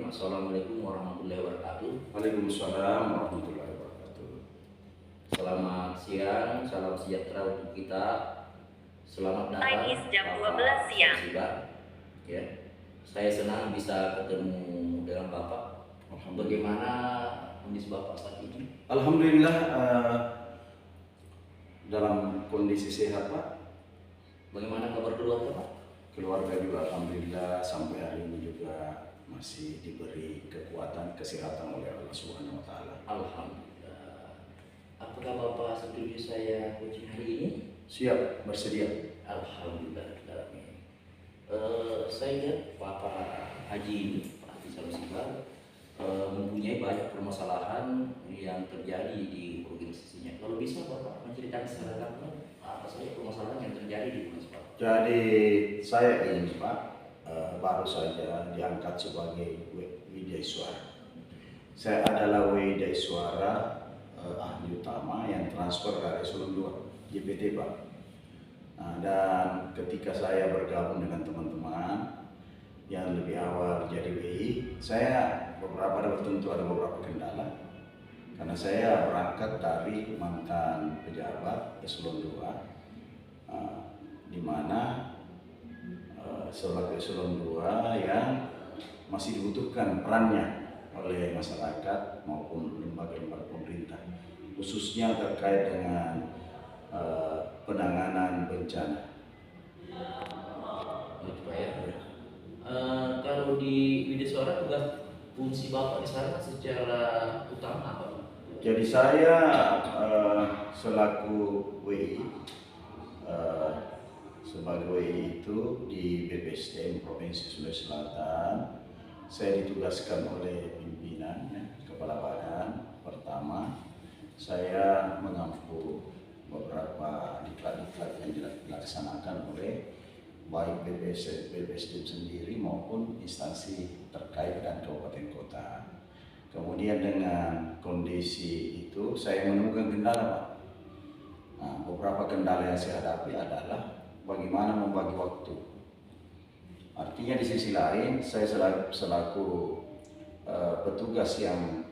Bismillahirrahmanirrahim. Assalamualaikum warahmatullahi wabarakatuh. Waalaikumsalam warahmatullahi wabarakatuh. Selamat siang, salam sejahtera untuk kita. Selamat datang Chinese jam Bapak 12 siang. Samsibar. Ya, saya senang bisa ketemu dengan Bapak. Bagaimana kondisi Bapak saat ini? Alhamdulillah dalam kondisi sehat Pak. Bagaimana kabar keluarga Pak? Keluarga juga alhamdulillah sampai hari ini juga masih diberi kekuatan kesehatan oleh Allah Subhanahu wa taala. Alhamdulillah. Apakah Bapak setuju saya coaching hari ini? Siap, bersedia. Alhamdulillah. Saya lihat Bapak Haji ini, Pak Haji Samsibar, mempunyai banyak permasalahan yang terjadi di organisasinya. Kalau bisa Bapak menceritakan secara gamblang apa saja permasalahan yang terjadi di organisasi Bapak? Jadi saya ini Pak baru saja diangkat sebagai Widaiswara. Saya adalah Widaiswara ahli utama yang transfer dari Eselon 2 JPT Pak. Nah, dan ketika saya bergabung dengan teman-teman yang lebih awal jadi WI, saya tentu ada beberapa kendala karena saya berangkat dari mantan pejabat Eselon 2 di mana sebagai Eselon 2 yang masih dibutuhkan perannya oleh masyarakat maupun lembaga-lembaga pemerintah, khususnya terkait dengan penanganan bencana. Gitu Pak ya. Kalau di Widaiswara tugas fungsi Bapak di sana secara utama apa Pak? Jadi saya selaku WI sebagai WI itu di BPSDM Provinsi Sulawesi Selatan, saya ditugaskan oleh pimpinan kepala badan. Pertama, saya mengampu beberapa diklat-diklat yang dilaksanakan oleh baik BPSDM sendiri maupun instansi terkait dan kabupaten kota. Kemudian dengan kondisi itu saya menemukan kendala Pak. Nah, beberapa kendala yang saya hadapi adalah bagaimana membagi waktu. Artinya di sisi lain saya selaku petugas yang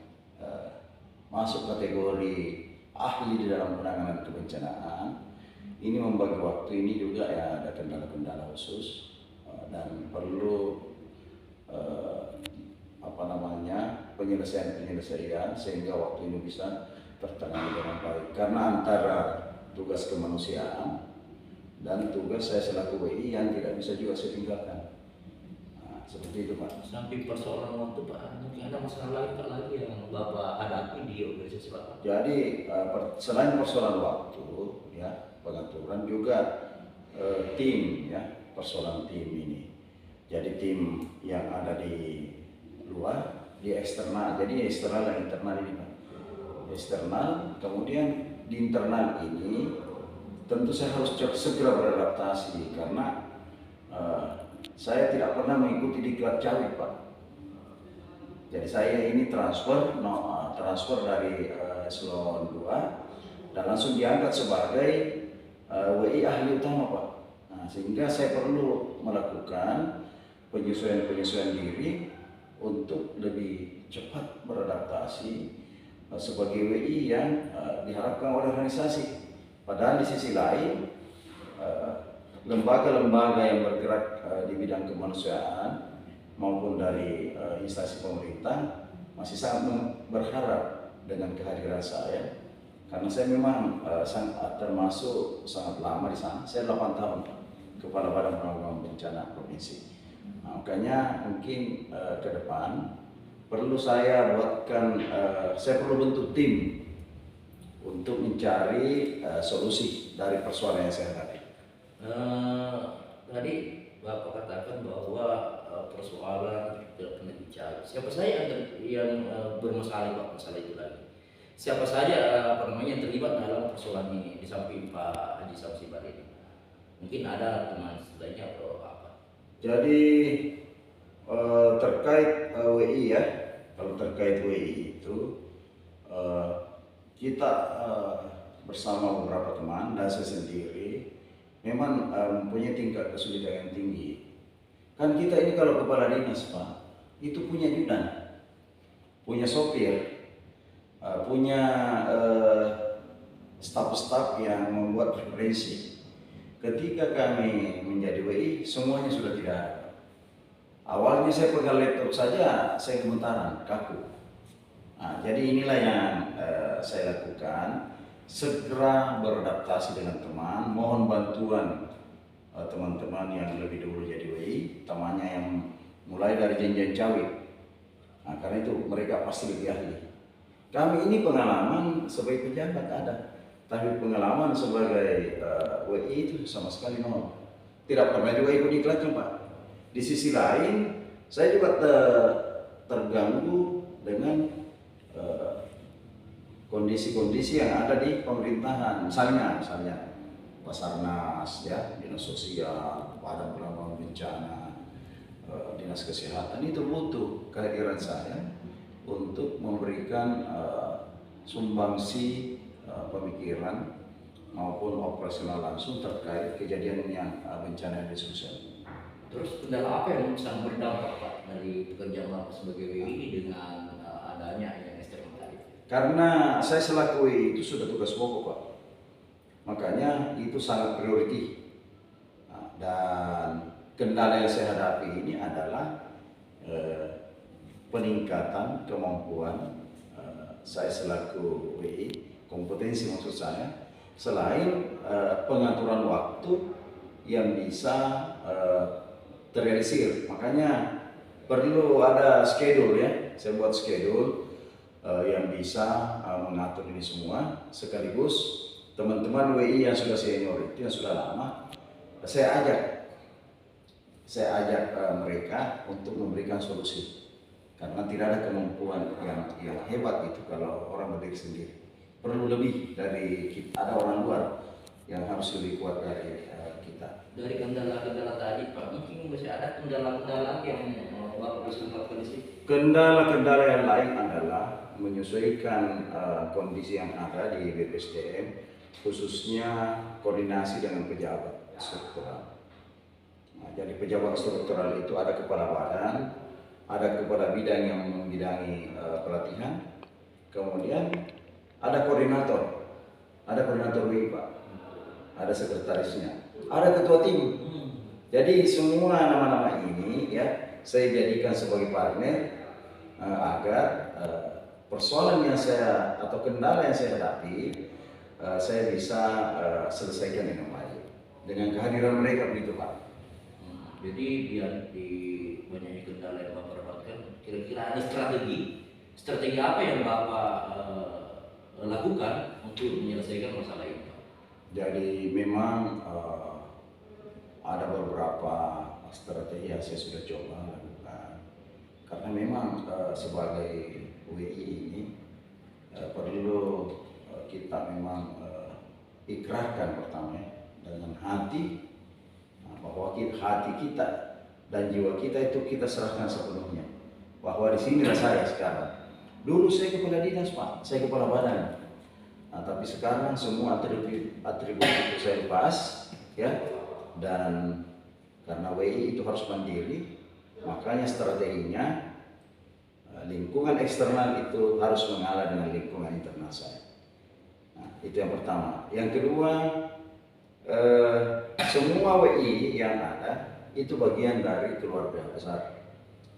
masuk kategori ahli di dalam penanganan kebencanaan, ini membagi waktu ini juga ya ada kendala-kendala khusus dan perlu penyelesaian sehingga waktu ini bisa tertangani dengan baik. Karena antara tugas kemanusiaan dan tugas saya selaku WI yang tidak bisa juga saya tinggalkan. Nah, seperti itu Pak. Sampai persoalan waktu Pak, mungkin ada masalah lain Pak lagi yang Bapak hadapi di organisasi Bapak? Jadi selain persoalan waktu, ya pengaturan juga tim, ya persoalan tim ini. Jadi tim yang ada di luar, di eksternal. Jadi eksternal dan internal ini Pak. Eksternal, kemudian di internal ini tentu saya harus segera beradaptasi karena saya tidak pernah mengikuti diklat cawe Pak. Jadi saya ini transfer dari Eselon 2 dan langsung diangkat sebagai WI ahli utama Pak. Nah, sehingga saya perlu melakukan penyesuaian diri untuk lebih cepat beradaptasi sebagai WI yang diharapkan oleh organisasi. Padahal di sisi lain lembaga-lembaga yang bergerak di bidang kemanusiaan maupun dari instansi pemerintah masih sangat berharap dengan kehadiran saya karena saya memang termasuk sangat lama di sana. Saya 8 tahun Kepala Badan Penanggulangan Bencana Provinsi. Nah, makanya mungkin ke depan perlu saya buatkan, saya perlu bentuk tim untuk mencari solusi dari persoalan yang saya hadapi. Tadi Bapak katakan bahwa persoalan tidak pernah dicari. Siapa saja yang bermasalah Pak masalah itu lagi? Siapa saja yang terlibat dalam persoalan ini di samping Pak Haji Samsibar ini? Mungkin ada teman lainnya atau apa? Jadi terkait WI ya, kalau terkait WI itu kita bersama beberapa teman dan saya sendiri memang mempunyai tingkat kesulitan yang tinggi. Kan kita ini kalau kepala dinas Pak, itu punya ajudan, punya sopir, punya staf-staf yang membuat referensi. Ketika kami menjadi WI, semuanya sudah tidak ada. Awalnya saya pegang laptop saja, saya gemetaran, kaku. Nah, jadi inilah yang saya lakukan, segera beradaptasi dengan teman, mohon bantuan teman-teman yang lebih dulu jadi WI, temannya yang mulai dari jenjang cawi. Nah, karena itu mereka pasti lebih ahli. Kami ini pengalaman sebagai pejabat ada, tapi pengalaman sebagai WI itu sama sekali nol. Tidak pernah juga ikut iklan, Pak. Di sisi lain, saya juga terganggu dengan kondisi-kondisi yang ada di pemerintahan, misalnya Basarnas, ya, dinas sosial, padam penanggulangan bencana, dinas kesehatan itu butuh kehadiran saya untuk memberikan sumbangsi pemikiran maupun operasional langsung terkait kejadian yang bencana di sosial. Terus kendala apa yang sangat berdampak Pak dari pekerjaan Bapak sebagai WI dengan adanya yang eksternal tadi? Karena saya selaku WI itu sudah tugas pokok, Pak. Makanya itu sangat priority. Nah, dan kendala yang saya hadapi ini adalah peningkatan kemampuan saya selaku WI, kompetensi maksud saya, selain pengaturan waktu yang bisa terrealisir. Makanya perlu ada schedule, ya. Saya buat schedule yang bisa mengatur ini semua, sekaligus teman-teman WI yang sudah senior itu, yang sudah lama, saya ajak mereka untuk memberikan solusi, karena tidak ada kemampuan yang hebat itu kalau orang berdiri sendiri. Perlu lebih dari kita, ada orang luar yang harus lebih kuat dari kita. Dari kendala-kendala tadi Pak, mungkin masih ada kendala-kendala yang Bapak bisa lakukan di sini? Kendala-kendala yang lain adalah menyesuaikan kondisi yang ada di BPSDM, khususnya koordinasi dengan pejabat struktural. Nah, jadi pejabat struktural itu ada kepala badan, ada kepala bidang yang membidangi pelatihan, kemudian ada koordinator WI, Pak, ada sekretarisnya, ada ketua tim. Jadi semua nama-nama ini, ya, saya jadikan sebagai partner agar persoalan yang saya atau kendala yang saya hadapi saya bisa selesaikan dengan baik dengan kehadiran mereka, begitu, Pak. Jadi biar di banyaknya kendala yang Bapak dapatkan, kira-kira ada strategi apa yang Bapak lakukan untuk menyelesaikan masalah ini, Pak? Jadi memang ada beberapa strategi yang saya sudah coba lakukan, karena memang sebagai WI ini perlu kita memang ikrarkan pertama dengan hati, bahwa hati kita dan jiwa kita itu kita serahkan sepenuhnya, bahwa di sinilah saya sekarang. Dulu saya kepala dinas, Pak, saya kepala badan. Nah, tapi sekarang semua atribut itu saya lepas, ya. Dan karena WI itu harus mandiri, makanya strateginya lingkungan eksternal itu harus mengalah dengan lingkungan internal saya. Nah, itu yang pertama. Yang kedua, semua WI yang ada itu bagian dari keluarga besar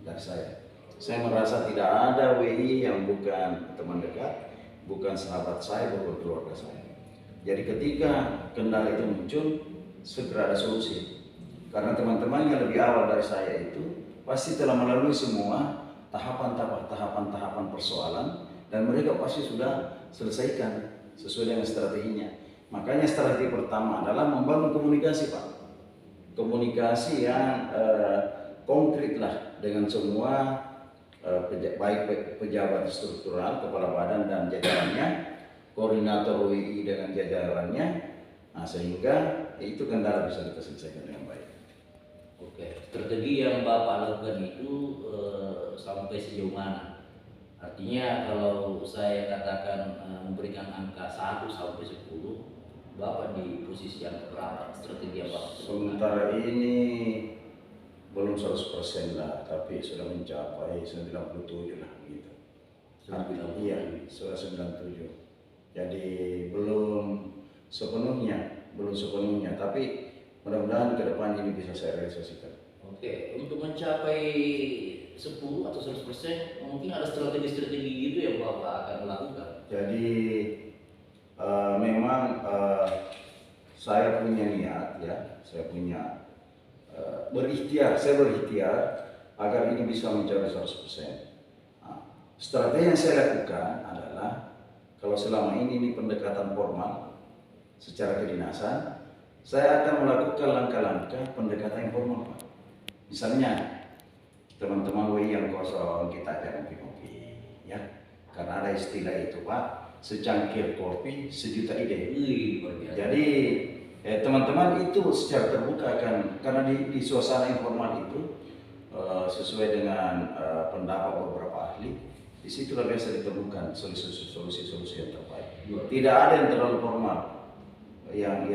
dari saya. Saya merasa tidak ada WI yang bukan teman dekat, bukan sahabat saya, bukan keluarga saya. Jadi ketika kendala itu muncul, segera ada solusi. Karena teman-teman yang lebih awal dari saya itu pasti telah melalui semua tahapan persoalan, dan mereka pasti sudah selesaikan sesuai dengan strateginya. Makanya strategi pertama adalah membangun komunikasi, Pak. Komunikasi yang konkret lah dengan semua baik pejabat struktural, kepala badan dan jajarannya, koordinator WI dengan jajarannya, sehingga itu kendala bisa kita selesaikan dengan baik. Oke, strategi yang Bapak lakukan itu sampai sejauh mana? Artinya kalau saya katakan memberikan angka 1 sampai 10, Bapak di posisi yang berapa? Strategi yang Bapak lakukan? Sementara ini belum 100% lah, tapi sudah mencapai 97 lah gitu. Iya, sudah 97. Jadi belum sepenuhnya, tapi mudah-mudahan ke depan ini bisa saya realisasikan. Oke, untuk mencapai 10 atau 100% mungkin ada strategi-strategi gitu yang Bapak akan lakukan. Jadi memang saya punya niat ya, saya berikhtiar agar ini bisa mencapai 100%. Nah, strategi yang saya lakukan adalah kalau selama ini pendekatan formal secara kedinasan, saya akan melakukan langkah-langkah pendekatan informal, Pak. Misalnya teman-teman WI yang kosong kita ajak ngopi-ngopi, ya. Karena ada istilah itu, Pak, secangkir kopi sejuta ide. Jadi teman-teman itu secara terbuka kan, karena di suasana informal itu sesuai dengan pendapat beberapa ahli, disitulah biasa ditemukan solusi-solusi yang terbaik. Tidak ada yang terlalu formal yang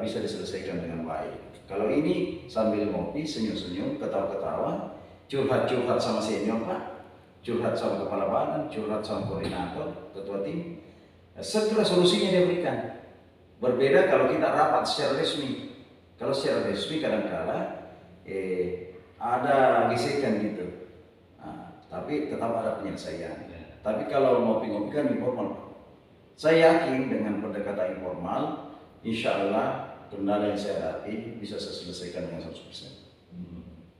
bisa diselesaikan dengan baik. Kalau ini sambil ngopi, senyum-senyum, ketawa-ketawa, curhat-curhat sama senior, Pak, curhat sama kepala badan, curhat sama koordinator, ketua tim, segera solusinya dia berikan. Berbeda kalau kita rapat secara resmi. Kalau secara resmi kadang-kala ada gesekan gitu. Nah, tapi tetap ada penyelesaian. Tapi kalau ngopi-ngopi kan informal. Saya yakin dengan pendekatan informal, insya Allah kendala yang saya hadapi bisa saya selesaikan dengan 100%.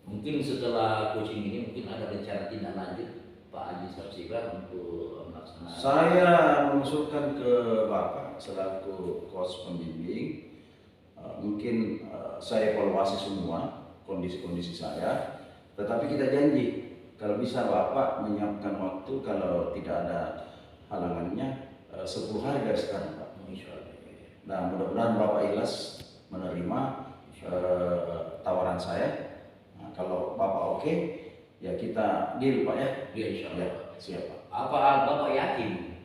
Mungkin setelah coaching ini mungkin ada rencana tindak lanjut Pak Haji Sapsibar untuk melaksanakan. Saya mengusulkan ke Bapak selaku coach pembimbing, mungkin saya evaluasi semua kondisi-kondisi saya, tetapi kita janji kalau bisa Bapak menyiapkan waktu, kalau tidak ada halangannya 10 hari dari sekarang, Pak. Nah, mudah-mudahan Bapak ikhlas menerima tawaran saya. Nah, kalau Bapak oke, ya kita deal, Pak ya. Ya, insya Allah. Ya, siap, Pak. Apa Bapak yakin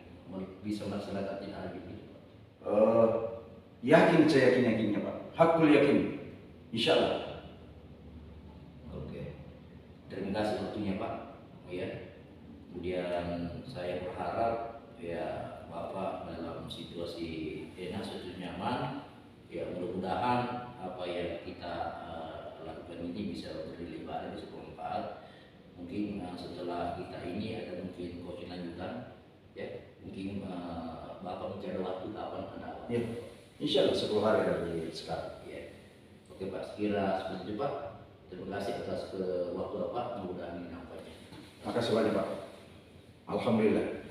bisa melaksanakan tindak lanjut itu? Yakin, saya yakin-yakinnya, Pak. Hakul yakin, insya Allah. Oke. Terima kasih waktunya, Pak. Ya. Kemudian saya berharap ya Bapak dalam situasi enak, situasi nyaman, ya mudah-mudahan apa yang kita lakukan ini bisa berlipat, bisa bermanfaat. Mungkin setelah kita ini ada mungkin coaching lanjutan, ya mungkin Bapak mencari waktu kapan ada. Ya, insya Allah 10 hari dari sekarang. Ya. Oke Pak, sekira seperti itu Pak. Terima kasih atas waktu Bapak, mudah-mudahan ini nampaknya. Makasih banyak, Pak. Alhamdulillah.